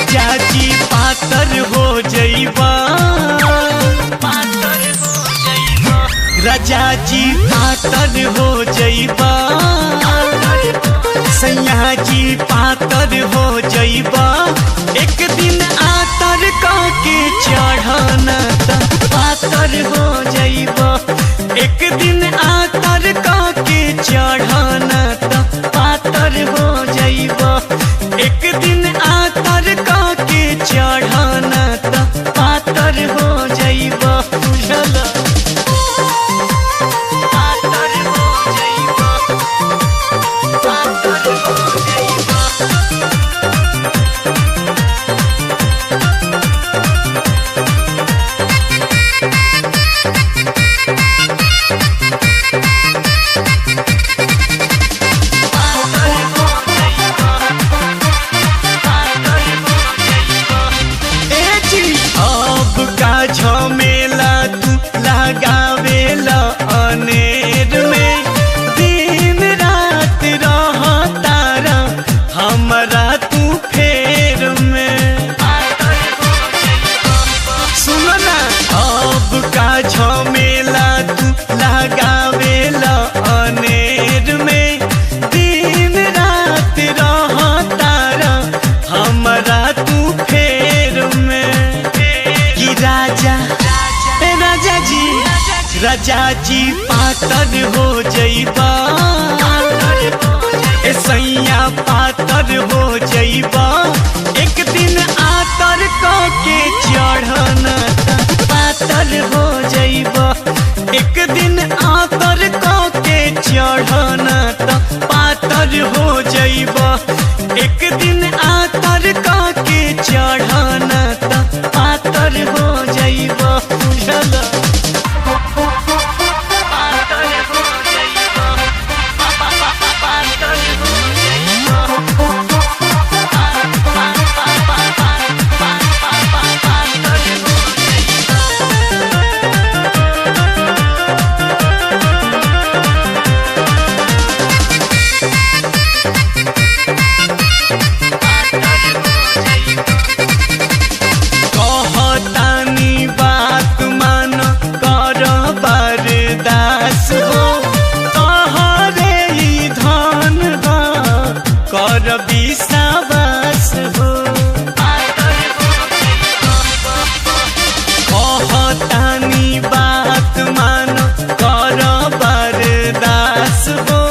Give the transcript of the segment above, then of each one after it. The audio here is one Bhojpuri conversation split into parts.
राजा जी पातर हो जइबा, राजा जी पातर हो जइबा, सैया जी पातर हो जइबा। एक दिन आतर के चढ़ना त पातर हो जइबा, एक दिन आतर के चढ़ना त पातर हो जइबा, एक दिन आतर के चढ़ना त पातर हो जइबा। बुझला पातर हो जइबा, पातर हो जइबा। झमेला तू लगावेला अनेर में, दिन रात रहतारा हमरा तू फेर में। सुनो ना अब का झमेला तू लगावेला अनेर में, दिन रात रहतारा हमरा तू फेर में। कि राजा राजा जी पातर हो जइबा, ए सैया पातर हो जइबा। एक दिन आतर के चढ़ना त पातर हो जइबा, एक दिन आतर के चढ़ना त पातर हो जइबा, एक दिन आतर के चढ़ना त पातर हो जइबा। बुझला विश्वास हो। कहतानी बात मान कर बरदास हो,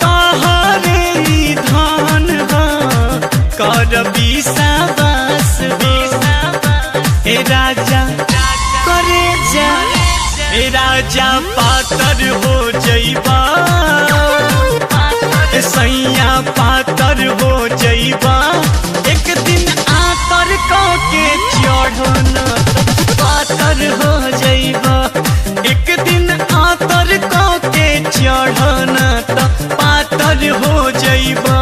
तोहरे धन कर विश्वास हो। ए राजा करे जा, ए राजा पातर हो जइबा, सैया पातर हो जइबा। एक दिन आतर के चढ़ना पातर हो जइबा, एक दिन आतर के चढ़ना त पातर हो जइबा,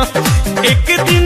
एक दिन